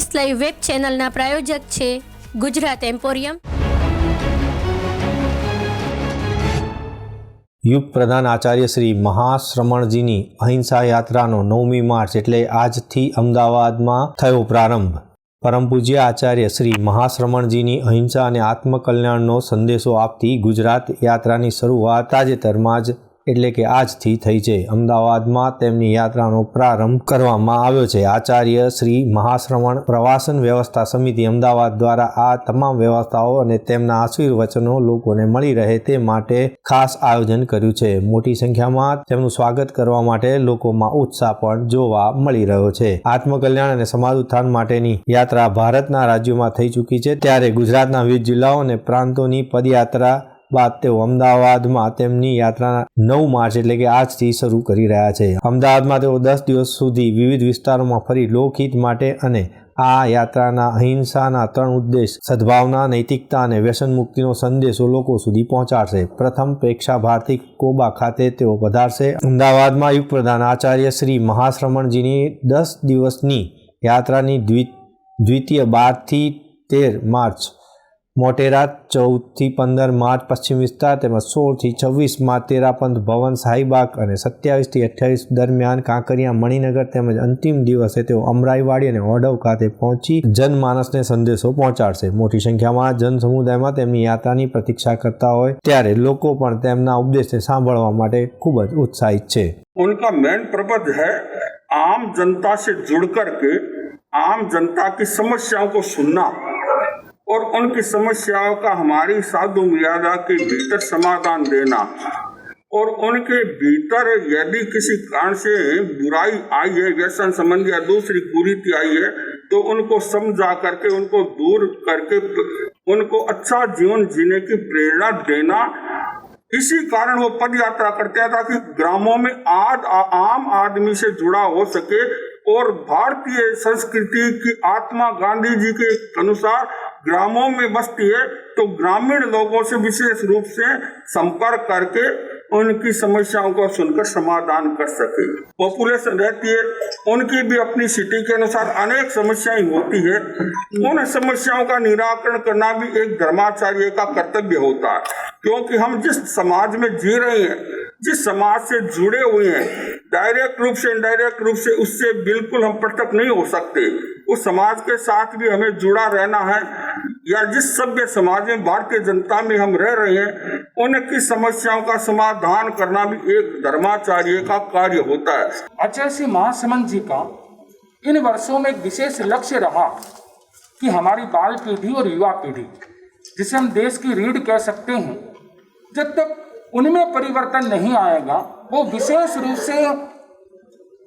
First live web ચેનલના પ્રાયોજક છે Gujarat emporium. યુગ પ્રધાન આચાર્ય શ્રી મહાશ્રમણજીની અહિંસા યાત્રાનો 9મી માર્ચ એટલે આજથી અમદાવાદમાં થયો પ્રારંભ। પરમ પૂજ્ય આચાર્ય શ્રી મહાશ્રમણજીની અહિંસા અને આત્મકલ્યાણનો સંદેશો આપતી ગુજરાત યાત્રાની શરૂઆત તાજેતરમાં જ એટલે કે આજથી થઈ છે। અમદાવાદમાં તેમની યાત્રાનો પ્રારંભ કરવામાં આવ્યો છે। આચાર્ય શ્રી મહાશ્રમણ પ્રવાસન વ્યવસ્થા સમિતિ અમદાવાદ દ્વારા આ તમામ વ્યવસ્થાઓ અને તેમના આશીર્વચનો લોકોને મળી રહે તે માટે ખાસ આયોજન કર્યું છે। મોટી સંખ્યામાં તેમનું સ્વાગત કરવા માટે લોકોમાં ઉત્સાહ પણ જોવા મળી રહ્યો છે। આત્મકલ્યાણ અને સમાજ ઉત્થાન માટેની યાત્રા ભારતના રાજ્યોમાં થઈ ચૂકી છે, ત્યારે ગુજરાતના વિવિધ જિલ્લાઓ અને પ્રાંતોની પદયાત્રા બાદ તેઓ અમદાવાદમાં તેમની યાત્રા 9 માર્ચ એટલે કે આજથી શરૂ કરી રહ્યા છે। અમદાવાદમાં તેઓ 10 દિવસ સુધી વિવિધ વિસ્તારોમાં ફરી લોકહિત માટે અને આ યાત્રાના અહિંસાના 3 ઉદ્દેશ સદભાવના, નૈતિકતા અને વ્યસન મુક્તિનો સંદેશો લોકો સુધી પહોંચાડશે। પ્રથમ પ્રેક્ષા ભારતી કોબા ખાતે તેઓ પધારશે। અમદાવાદમાં યુગ પ્રધાન આચાર્ય શ્રી મહાશ્રમણજીની 10 દિવસની યાત્રાની દ્વિતીય 12 થી 13 માર્ચ મોટેરા, 14 થી 15 માર્ચ પશ્ચિમ વિસ્તાર તેમજ 16 થી 26 માર્ચ તેરાપંથ ભવન શાહીબાગ અને 27 થી 28 દરમિયાન કાંકરિયા, મણિનગર તેમજ અંતિમ દિવસે તેઓ અમરાઈવાડી અને ઓઢવ ખાતે પહોંચી જનમાનસને સંદેશો પહોંચાડશે। મોટી સંખ્યામાં જન સમુદાયમાં તેમની યાત્રાની પ્રતીક્ષા કરતા હોય ત્યારે લોકો પણ તેમના ઉપદેશને સાંભળવા માટે ખૂબ જ ઉત્સાહિત છે। उनका मेन प्रबंध है आम जनता से जुड़ करके आम जनता की समस्याओं को सुनना और उनकी समस्याओं का हमारी साधु मर्यादा के भीतर समाधान देना और उनके भीतर यदि किसी कारण से बुराई आई है, व्यसन संबंधी या दूसरी कुरीति आई है, तो उनको समझा करके उनको दूर करके उनको अच्छा जीवन जीने की प्रेरणा देना। इसी कारण वो पद यात्रा करते हैं ताकि ग्रामों में आम आदमी से जुड़ा हो सके और भारतीय संस्कृति की आत्मा गांधी जी के अनुसार ग्रामों में बसती है तो ग्रामीण लोगों से विशेष रूप से संपर्क करके उनकी समस्याओं को सुनकर समाधान कर सके। पॉपुलेशन रहती है, उनकी भी अपनी सिटी के अनुसार अनेक समस्याएं होती है, उन समस्याओं का निराकरण करना भी एक धर्माचार्य का कर्तव्य होता है, क्योंकि हम जिस समाज में जी रहे हैं, जिस समाज से जुड़े हुए हैं, डायरेक्ट रूप से इनडायरेक्ट रूप से उससे बिल्कुल हम पृथक नहीं हो सकते। उस समाज के साथ भी हमें जुड़ा रहना है, या जिस सभ्य समाज में भारतीय जनता में हम रह रहे हैं उनकी समस्याओं का समाधान करना भी एक धर्माचार्य का कार्य होता है। आचार्य श्री महाश्रमण जी का इन वर्षों में एक विशेष लक्ष्य रहा कि हमारी बाल पीढ़ी और युवा पीढ़ी, जिसे हम देश की रीढ़ कह सकते हैं, जब तक उनमें परिवर्तन नहीं आएगा, वो विशेष रूप से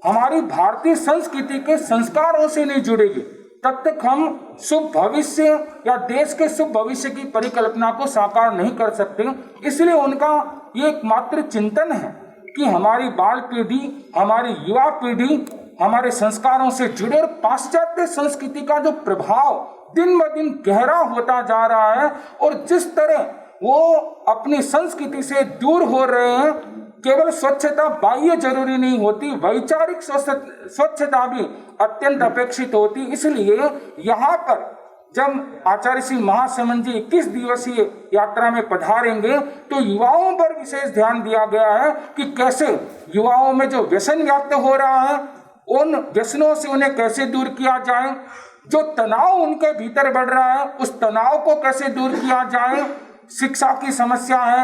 हमारी भारतीय संस्कृति के संस्कारों से नहीं जुड़ेगी, तब तक हम शुभ भविष्य या देश के शुभ भविष्य की परिकल्पना को साकार नहीं कर सकते। इसलिए उनका ये एकमात्र चिंतन है कि हमारी बाल पीढ़ी, हमारी युवा पीढ़ी हमारे संस्कारों से जुड़े और पाश्चात्य संस्कृति का जो प्रभाव दिन ब दिन गहरा होता जा रहा है और जिस तरह वो अपनी संस्कृति से दूर हो रहे हैं, केवल स्वच्छता बाह्य जरूरी नहीं होती, वैचारिक स्वच्छता भी अत्यंत अपेक्षित होती। इसलिए यहाँ पर जब आचार्य श्री महाश्रमण जी 21 दिवसीय यात्रा में पधारेंगे तो युवाओं पर विशेष ध्यान दिया गया है कि कैसे युवाओं में जो व्यसन व्याप्त हो रहा है उन व्यसनों से उन्हें कैसे दूर किया जाए, जो तनाव उनके भीतर बढ़ रहा है उस तनाव को कैसे दूर किया जाए, शिक्षा की समस्या है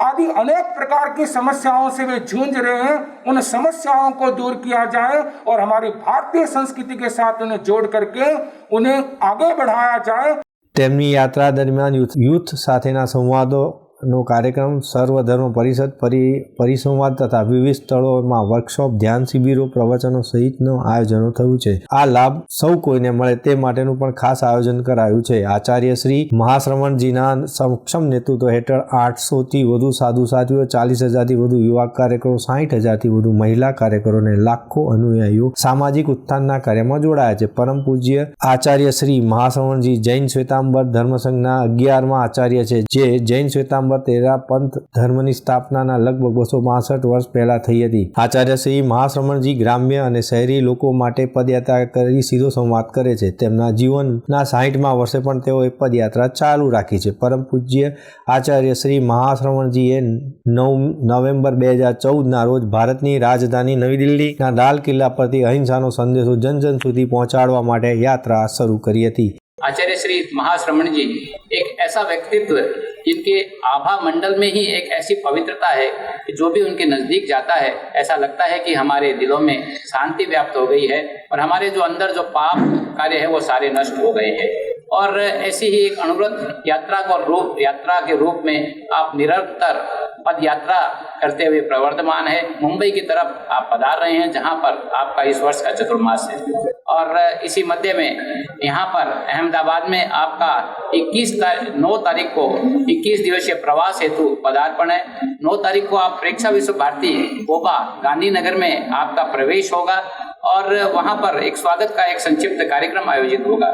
आदि अनेक प्रकार की समस्याओं से वे जूझ रहे हैं, उन समस्याओं को दूर किया जाए और हमारी भारतीय संस्कृति के साथ उन्हें जोड़ करके उन्हें आगे बढ़ाया जाए। તેમની યાત્રા દરમિયાન યુથ સાથેના સંવાદોનો કાર્યક્રમ, સર્વધર્મ પરિષદ, પરિસંવાદ તથા વિવિધ સ્થળોમાં વર્કશોપ, ધ્યાન શિબિરો, પ્રવચનો સહિતનું આયોજનો થયું છે। આ લાભ સૌ કોઈને મળે તે માટેનું પણ ખાસ આયોજન કરાયું છે। આચાર્ય શ્રી મહાશ્રમણજીના સક્ષમ નેતૃત્વ હેઠળ 800થી વધુ સાધુ સાધ્વીઓ, 40,000થી વધુ યુવા કાર્યકરો, 60,000થી વધુ મહિલા કાર્યકરો અને લાખો અનુયાયીઓ સામાજિક ઉત્થાનના કાર્યમાં જોડાયા છે। પરમ પૂજ્ય આચાર્ય શ્રી મહાશ્રમણજી જૈન શ્વેતાંબર ધર્મસંઘના 11મા આચાર્ય છે, જે જૈન શ્વેતાંબર નંબર 13 પંથ ધર્મની સ્થાપનાના લગભગ 262 વર્ષ પહેલા થઈ હતી. આચાર્ય શ્રી મહાશ્રમણજી ગ્રામ્ય અને શહેરી લોકો માટે પદયાત્રા કરી સીધો સંવાદ કરે છે. તેમના જીવનના 60મા વર્ષે પણ તેઓએ પદયાત્રા ચાલુ રાખી છે. પરમ પૂજ્ય આચાર્ય શ્રી મહાશ્રમણજીએ 9 નવેમ્બર 2014ના રોજ ભારતની રાજધાની નવી દિલ્હીના લાલ કિલ્લા પરથી અહિંસાનો સંદેશો જન જન સુધી પહોંચાડવા માટે યાત્રા શરૂ કરી હતી. आचार्य श्री महाश्रमण जी एक ऐसा व्यक्तित्व जिनके आभा मंडल में ही एक ऐसी पवित्रता है कि जो भी उनके नज़दीक जाता है ऐसा लगता है कि हमारे दिलों में शांति व्याप्त हो गई है और हमारे जो अंदर जो पाप कार्य है वो सारे नष्ट हो गए हैं. और ऐसी ही एक अनुव्रत यात्रा के रूप में आप निरंतर पद यात्रा करते हुए प्रवर्तमान है. मुंबई की तरफ आप पधार रहे हैं जहां पर आपका इस वर्ष का चतुर्मास है. और इसी मध्य में यहाँ पर अहमदाबाद में आपका 9 तारीख को 21 दिवसीय प्रवास हेतु पदार्पण है. 9 तारीख को आप प्रेक्षा विश्व भारती बोबा गांधीनगर में आपका प्रवेश होगा और वहाँ पर एक स्वागत का एक संक्षिप्त कार्यक्रम आयोजित होगा.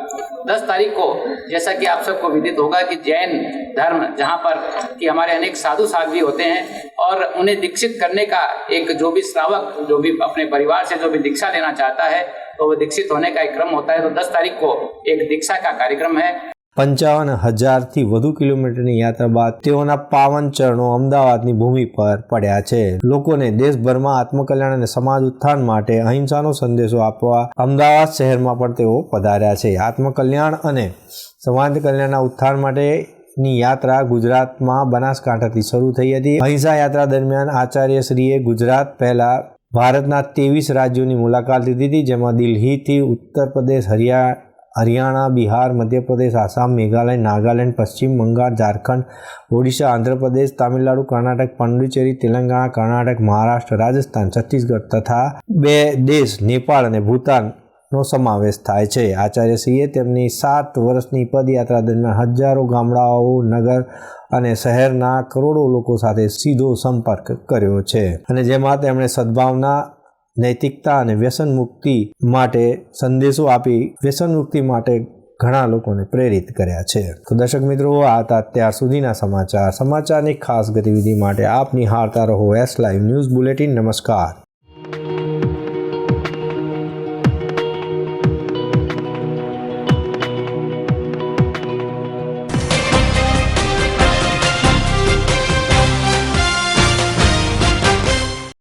10 तारीख को जैसा कि आप सबको विदित होगा कि जैन धर्म जहाँ पर कि हमारे अनेक साधु साध्वी होते हैं और उन्हें दीक्षित करने का एक जो भी श्रावक जो भी अपने परिवार से जो भी दीक्षा लेना चाहता है तो वो दीक्षित होने का एक क्रम होता है. तो 10 तारीख को एक दीक्षा का कार्यक्रम है. 55,000થી વધુ કિલોમીટરની યાત્રા બાદ તેઓના પાવન ચરણો અમદાવાદની ભૂમિ પર પડ્યા છે. લોકોને દેશભરમાં આત્મકલ્યાણ અને સમાજ ઉત્થાન માટે અહિંસાનો સંદેશો આપવા અમદાવાદ શહેરમાં પણ તેઓ પધાર્યા છે. આત્મકલ્યાણ અને સમાજ કલ્યાણના ઉત્થાન માટેની યાત્રા ગુજરાતમાં બનાસકાંઠાથી શરૂ થઈ હતી. અહિંસા યાત્રા દરમિયાન આચાર્યશ્રીએ ગુજરાત પહેલા ભારતના 23 રાજ્યોની મુલાકાત લીધી હતી, જેમાં દિલ્હીથી ઉત્તર પ્રદેશ, હરિયાણા, બિહાર, મધ્યપ્રદેશ, આસામ, મેઘાલય, નાગાલેન્ડ, પશ્ચિમ બંગાળ, ઝારખંડ, ઓડિશા, આંધ્રપ્રદેશ, તામિલનાડુ, કર્ણાટક, પાંડિચેરી, તેલંગાણા, કર્ણાટક, મહારાષ્ટ્ર, રાજસ્થાન, છત્તીસગઢ તથા 2 દેશ નેપાળ અને ભૂતાનનો સમાવેશ થાય છે. આચાર્યશ્રીએ તેમની 7 વર્ષની પદયાત્રા દરમિયાન હજારો ગામડાઓ, નગર અને શહેરના કરોડો લોકો સાથે સીધો સંપર્ક કર્યો છે અને જેમાં તેમણે સદભાવના, નૈતિકતા અને વ્યસન મુક્તિ માટે સંદેશો આપી વ્યસન મુક્તિ માટે ઘણા લોકોને પ્રેરિત કર્યા છે. તો દર્શક મિત્રો, આ હતા અત્યાર સુધીના સમાચારની ખાસ ગતિવિધિ માટે આપ નિહાળતા રહો S Live ન્યૂઝ બુલેટિન. નમસ્કાર.